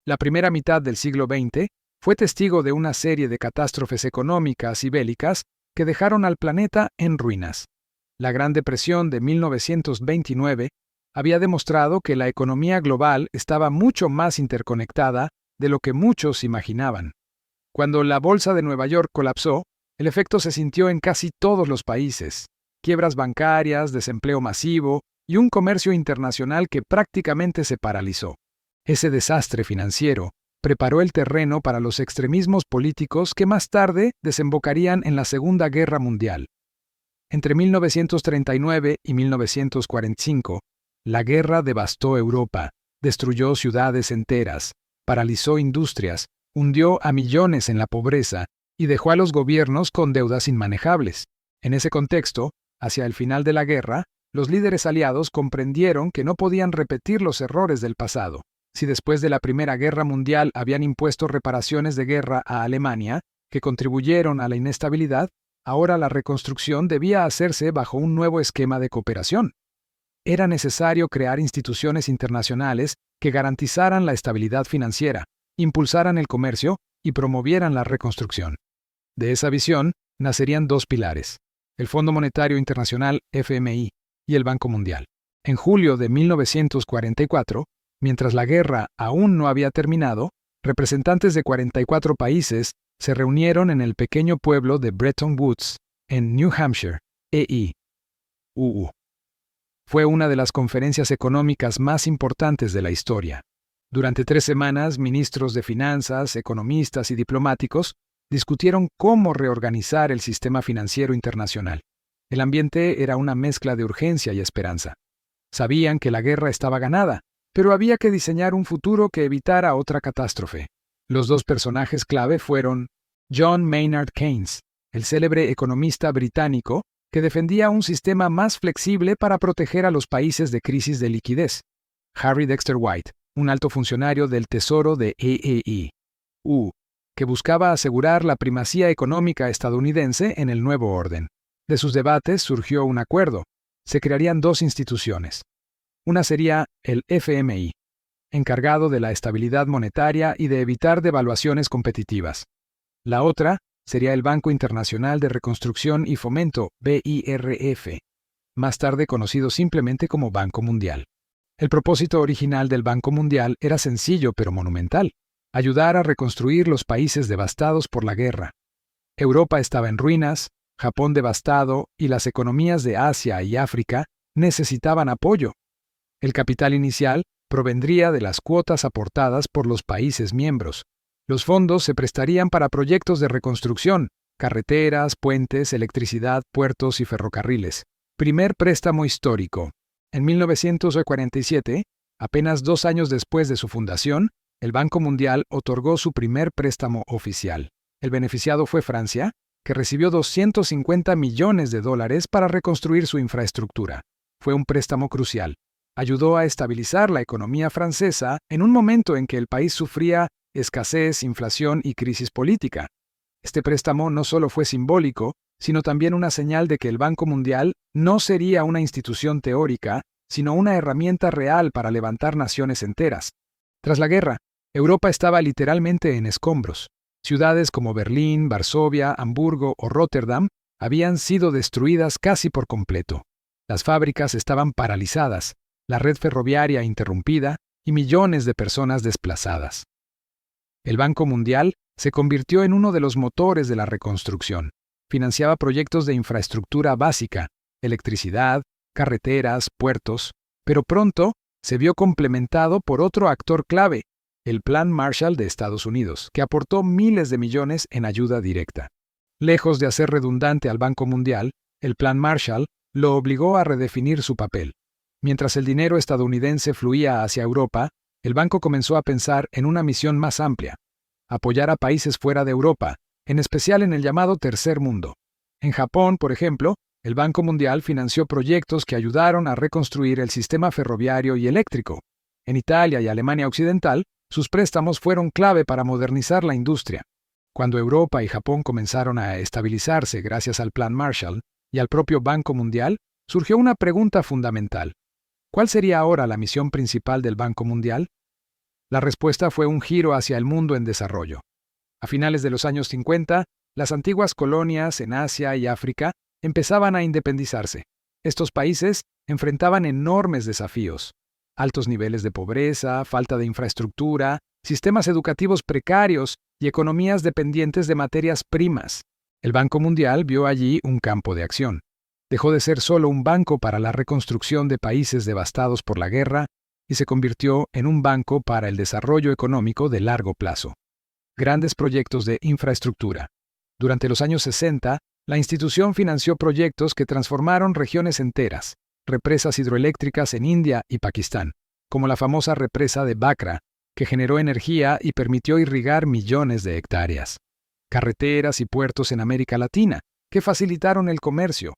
La primera mitad del siglo XX fue testigo de una serie de catástrofes económicas y bélicas que dejaron al planeta en ruinas. La Gran Depresión de 1929 había demostrado que la economía global estaba mucho más interconectada de lo que muchos imaginaban. Cuando la Bolsa de Nueva York colapsó, el efecto se sintió en casi todos los países: quiebras bancarias, desempleo masivo y un comercio internacional que prácticamente se paralizó. Ese desastre financiero preparó el terreno para los extremismos políticos que más tarde desembocarían en la Segunda Guerra Mundial. Entre 1939 y 1945, la guerra devastó Europa, destruyó ciudades enteras, paralizó industrias, hundió a millones en la pobreza y dejó a los gobiernos con deudas inmanejables. En ese contexto, hacia el final de la guerra, los líderes aliados comprendieron que no podían repetir los errores del pasado. Si después de la Primera Guerra Mundial habían impuesto reparaciones de guerra a Alemania, que contribuyeron a la inestabilidad, ahora la reconstrucción debía hacerse bajo un nuevo esquema de cooperación. Era necesario crear instituciones internacionales que garantizaran la estabilidad financiera, impulsaran el comercio y promovieran la reconstrucción. De esa visión nacerían dos pilares: el Fondo Monetario Internacional (FMI) y el Banco Mundial. En julio de 1944, mientras la guerra aún no había terminado, representantes de 44 países se reunieron en el pequeño pueblo de Bretton Woods, en New Hampshire, EI. Fue una de las conferencias económicas más importantes de la historia. Durante 3 semanas, ministros de finanzas, economistas y diplomáticos discutieron cómo reorganizar el sistema financiero internacional. El ambiente era una mezcla de urgencia y esperanza. Sabían que la guerra estaba ganada, pero había que diseñar un futuro que evitara otra catástrofe. Los dos personajes clave fueron John Maynard Keynes, el célebre economista británico que defendía un sistema más flexible para proteger a los países de crisis de liquidez; Harry Dexter White, un alto funcionario del Tesoro de EI, que buscaba asegurar la primacía económica estadounidense en el nuevo orden. De sus debates surgió un acuerdo: se crearían dos instituciones. Una sería el FMI, encargado de la estabilidad monetaria y de evitar devaluaciones competitivas. La otra sería el Banco Internacional de Reconstrucción y Fomento, BIRF, más tarde conocido simplemente como Banco Mundial. El propósito original del Banco Mundial era sencillo pero monumental: ayudar a reconstruir los países devastados por la guerra. Europa estaba en ruinas, Japón devastado y las economías de Asia y África necesitaban apoyo. El capital inicial provendría de las cuotas aportadas por los países miembros. Los fondos se prestarían para proyectos de reconstrucción: carreteras, puentes, electricidad, puertos y ferrocarriles. Primer préstamo histórico. En 1947, apenas 2 años después de su fundación, el Banco Mundial otorgó su primer préstamo oficial. El beneficiado fue Francia, que recibió $250 millones para reconstruir su infraestructura. Fue un préstamo crucial. Ayudó a estabilizar la economía francesa en un momento en que el país sufría escasez, inflación y crisis política. Este préstamo no solo fue simbólico, sino también una señal de que el Banco Mundial no sería una institución teórica, sino una herramienta real para levantar naciones enteras. Tras la guerra, Europa estaba literalmente en escombros. Ciudades como Berlín, Varsovia, Hamburgo o Rotterdam habían sido destruidas casi por completo. Las fábricas estaban paralizadas, la red ferroviaria interrumpida y millones de personas desplazadas. El Banco Mundial se convirtió en uno de los motores de la reconstrucción. Financiaba proyectos de infraestructura básica, electricidad, carreteras, puertos, pero pronto se vio complementado por otro actor clave: el Plan Marshall de Estados Unidos, que aportó miles de millones en ayuda directa. Lejos de hacer redundante al Banco Mundial, el Plan Marshall lo obligó a redefinir su papel. Mientras el dinero estadounidense fluía hacia Europa, el banco comenzó a pensar en una misión más amplia: apoyar a países fuera de Europa, en especial en el llamado Tercer Mundo. En Japón, por ejemplo, el Banco Mundial financió proyectos que ayudaron a reconstruir el sistema ferroviario y eléctrico. En Italia y Alemania Occidental, sus préstamos fueron clave para modernizar la industria. Cuando Europa y Japón comenzaron a estabilizarse gracias al Plan Marshall y al propio Banco Mundial, surgió una pregunta fundamental: ¿cuál sería ahora la misión principal del Banco Mundial? La respuesta fue un giro hacia el mundo en desarrollo. A finales de los años 50, las antiguas colonias en Asia y África empezaban a independizarse. Estos países enfrentaban enormes desafíos: altos niveles de pobreza, falta de infraestructura, sistemas educativos precarios y economías dependientes de materias primas. El Banco Mundial vio allí un campo de acción. Dejó de ser solo un banco para la reconstrucción de países devastados por la guerra y se convirtió en un banco para el desarrollo económico de largo plazo. Grandes proyectos de infraestructura. Durante los años 60, la institución financió proyectos que transformaron regiones enteras, represas hidroeléctricas en India y Pakistán, como la famosa represa de Bakra, que generó energía y permitió irrigar millones de hectáreas. Carreteras y puertos en América Latina, que facilitaron el comercio.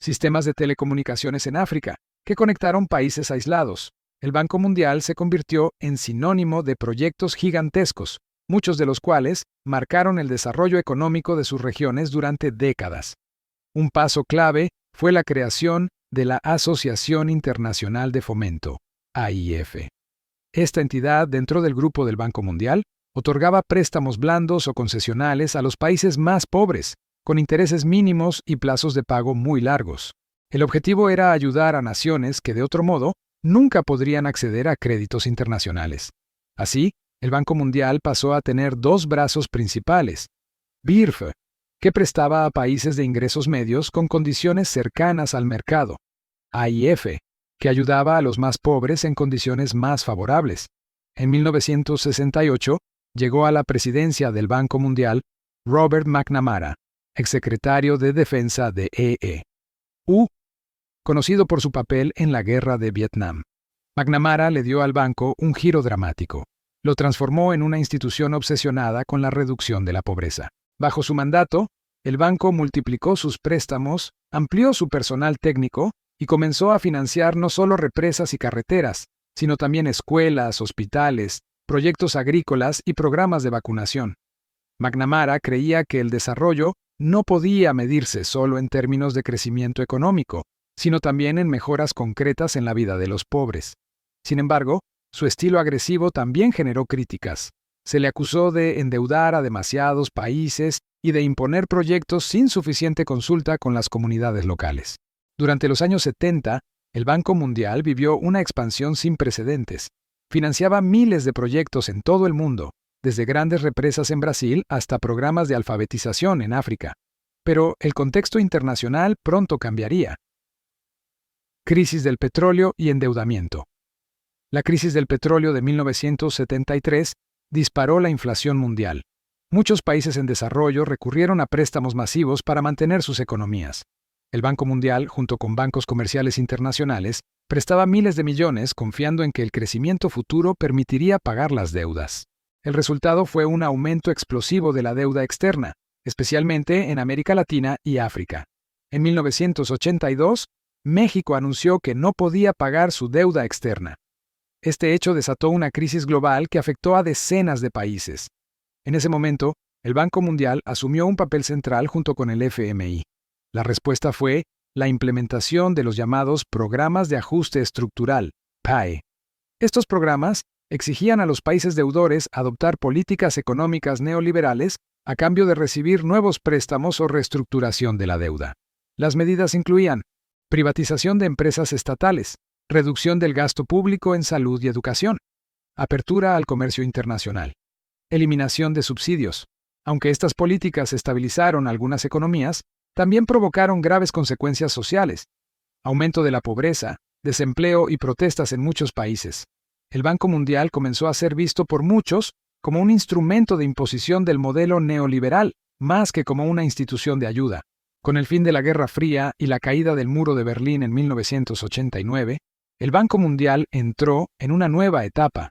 Sistemas de telecomunicaciones en África, que conectaron países aislados. El Banco Mundial se convirtió en sinónimo de proyectos gigantescos, muchos de los cuales marcaron el desarrollo económico de sus regiones durante décadas. Un paso clave fue la creación de la Asociación Internacional de Fomento, AIF. Esta entidad, dentro del grupo del Banco Mundial, otorgaba préstamos blandos o concesionales a los países más pobres, con intereses mínimos y plazos de pago muy largos. El objetivo era ayudar a naciones que, de otro modo, nunca podrían acceder a créditos internacionales. Así, el Banco Mundial pasó a tener dos brazos principales: BIRF, que prestaba a países de ingresos medios con condiciones cercanas al mercado; AIF, que ayudaba a los más pobres en condiciones más favorables. En 1968, llegó a la presidencia del Banco Mundial Robert McNamara, exsecretario de Defensa de EU, conocido por su papel en la Guerra de Vietnam. McNamara le dio al banco un giro dramático. Lo transformó en una institución obsesionada con la reducción de la pobreza. Bajo su mandato, el banco multiplicó sus préstamos, amplió su personal técnico y comenzó a financiar no solo represas y carreteras, sino también escuelas, hospitales, proyectos agrícolas y programas de vacunación. McNamara creía que el desarrollo no podía medirse solo en términos de crecimiento económico, sino también en mejoras concretas en la vida de los pobres. Sin embargo, su estilo agresivo también generó críticas. Se le acusó de endeudar a demasiados países y de imponer proyectos sin suficiente consulta con las comunidades locales. Durante los años 70, el Banco Mundial vivió una expansión sin precedentes. Financiaba miles de proyectos en todo el mundo, desde grandes represas en Brasil hasta programas de alfabetización en África. Pero el contexto internacional pronto cambiaría. Crisis del petróleo y endeudamiento. La crisis del petróleo de 1973 disparó la inflación mundial. Muchos países en desarrollo recurrieron a préstamos masivos para mantener sus economías. El Banco Mundial, junto con bancos comerciales internacionales, prestaba miles de millones confiando en que el crecimiento futuro permitiría pagar las deudas. El resultado fue un aumento explosivo de la deuda externa, especialmente en América Latina y África. En 1982, México anunció que no podía pagar su deuda externa. Este hecho desató una crisis global que afectó a decenas de países. En ese momento, el Banco Mundial asumió un papel central junto con el FMI. La respuesta fue la implementación de los llamados Programas de Ajuste Estructural, PAE. Estos programas exigían a los países deudores adoptar políticas económicas neoliberales a cambio de recibir nuevos préstamos o reestructuración de la deuda. Las medidas incluían privatización de empresas estatales, reducción del gasto público en salud y educación, apertura al comercio internacional, eliminación de subsidios. Aunque estas políticas estabilizaron algunas economías, también provocaron graves consecuencias sociales: aumento de la pobreza, desempleo y protestas en muchos países. El Banco Mundial comenzó a ser visto por muchos como un instrumento de imposición del modelo neoliberal, más que como una institución de ayuda. Con el fin de la Guerra Fría y la caída del Muro de Berlín en 1989, el Banco Mundial entró en una nueva etapa: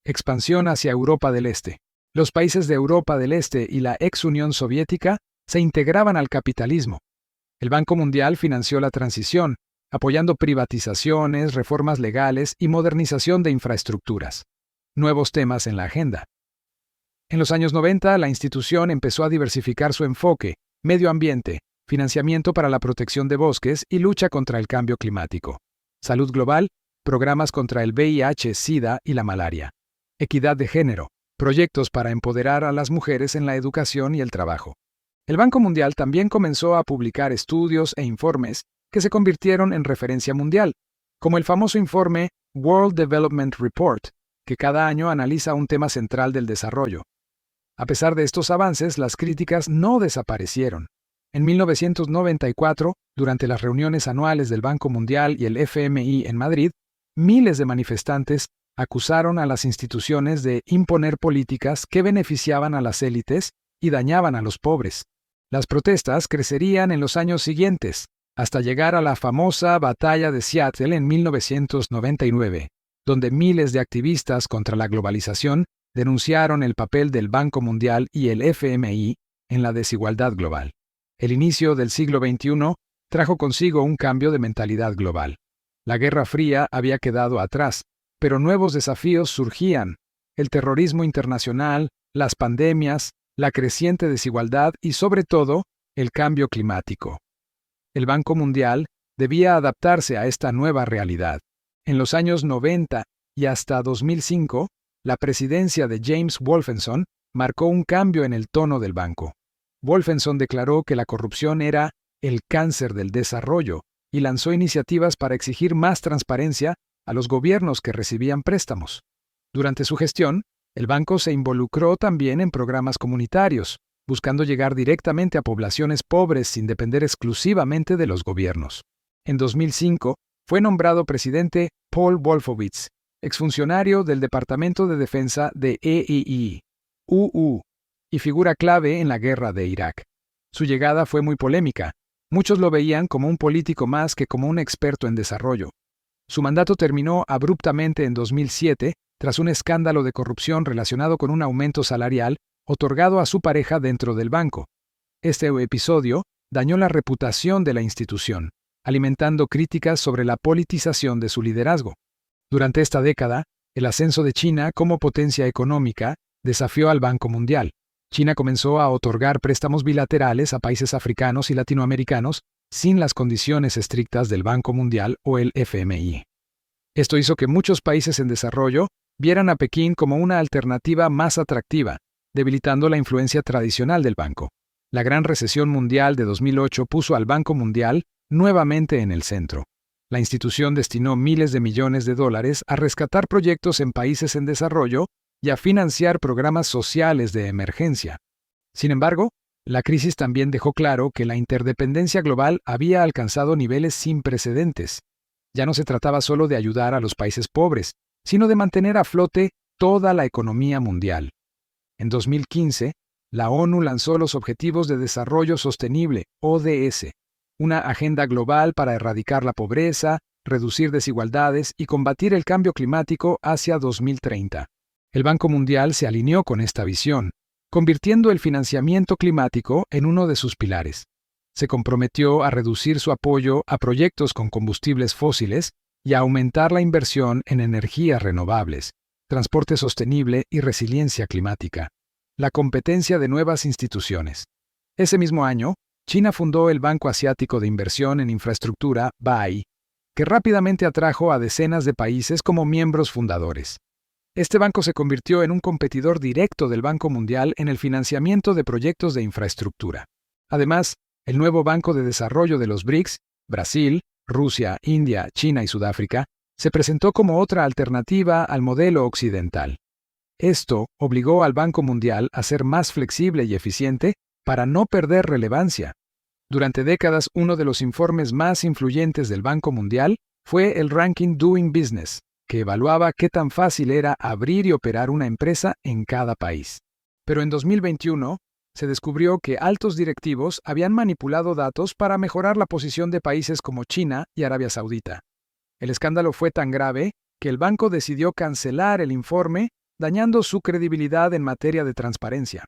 expansión hacia Europa del Este. Los países de Europa del Este y la ex Unión Soviética se integraban al capitalismo. El Banco Mundial financió la transición, apoyando privatizaciones, reformas legales y modernización de infraestructuras. Nuevos temas en la agenda. En los años 90, la institución empezó a diversificar su enfoque: medio ambiente, financiamiento para la protección de bosques y lucha contra el cambio climático, salud global, programas contra el VIH, SIDA y la malaria. equidad de género, proyectos para empoderar a las mujeres en la educación y el trabajo. El Banco Mundial también comenzó a publicar estudios e informes que se convirtieron en referencia mundial, como el famoso informe World Development Report, que cada año analiza un tema central del desarrollo. A pesar de estos avances, las críticas no desaparecieron. En 1994, durante las reuniones anuales del Banco Mundial y el FMI en Madrid, miles de manifestantes acusaron a las instituciones de imponer políticas que beneficiaban a las élites y dañaban a los pobres. Las protestas crecerían en los años siguientes, hasta llegar a la famosa Batalla de Seattle en 1999, donde miles de activistas contra la globalización denunciaron el papel del Banco Mundial y el FMI en la desigualdad global. El inicio del siglo XXI trajo consigo un cambio de mentalidad global. La Guerra Fría había quedado atrás, pero nuevos desafíos surgían: el terrorismo internacional, las pandemias, la creciente desigualdad y, sobre todo, el cambio climático. El Banco Mundial debía adaptarse a esta nueva realidad. En los años 90 y hasta 2005, la presidencia de James Wolfenson marcó un cambio en el tono del banco. Wolfenson declaró que la corrupción era el cáncer del desarrollo y lanzó iniciativas para exigir más transparencia a los gobiernos que recibían préstamos. Durante su gestión, el banco se involucró también en programas comunitarios, buscando llegar directamente a poblaciones pobres sin depender exclusivamente de los gobiernos. En 2005, fue nombrado presidente Paul Wolfowitz, exfuncionario del Departamento de Defensa de EII, y figura clave en la guerra de Irak. Su llegada fue muy polémica. Muchos lo veían como un político más que como un experto en desarrollo. Su mandato terminó abruptamente en 2007 tras un escándalo de corrupción relacionado con un aumento salarial otorgado a su pareja dentro del banco. Este episodio dañó la reputación de la institución, alimentando críticas sobre la politización de su liderazgo. Durante esta década, el ascenso de China como potencia económica desafió al Banco Mundial. China comenzó a otorgar préstamos bilaterales a países africanos y latinoamericanos sin las condiciones estrictas del Banco Mundial o el FMI. Esto hizo que muchos países en desarrollo vieran a Pekín como una alternativa más atractiva, debilitando la influencia tradicional del banco. La gran recesión mundial de 2008 puso al Banco Mundial nuevamente en el centro. La institución destinó miles de millones de dólares a rescatar proyectos en países en desarrollo y a financiar programas sociales de emergencia. Sin embargo, la crisis también dejó claro que la interdependencia global había alcanzado niveles sin precedentes. Ya no se trataba solo de ayudar a los países pobres, sino de mantener a flote toda la economía mundial. En 2015, la ONU lanzó los Objetivos de Desarrollo Sostenible, ODS, una agenda global para erradicar la pobreza, reducir desigualdades y combatir el cambio climático hacia 2030. El Banco Mundial se alineó con esta visión, convirtiendo el financiamiento climático en uno de sus pilares. Se comprometió a reducir su apoyo a proyectos con combustibles fósiles y a aumentar la inversión en energías renovables, transporte sostenible y resiliencia climática. La competencia de nuevas instituciones. Ese mismo año, China fundó el Banco Asiático de Inversión en Infraestructura, BAI, que rápidamente atrajo a decenas de países como miembros fundadores. Este banco se convirtió en un competidor directo del Banco Mundial en el financiamiento de proyectos de infraestructura. Además, el nuevo Banco de Desarrollo de los BRICS, Brasil, Rusia, India, China y Sudáfrica, se presentó como otra alternativa al modelo occidental. Esto obligó al Banco Mundial a ser más flexible y eficiente para no perder relevancia. Durante décadas, uno de los informes más influyentes del Banco Mundial fue el ranking Doing Business, que evaluaba qué tan fácil era abrir y operar una empresa en cada país. Pero en 2021, se descubrió que altos directivos habían manipulado datos para mejorar la posición de países como China y Arabia Saudita. El escándalo fue tan grave que el banco decidió cancelar el informe, dañando su credibilidad en materia de transparencia.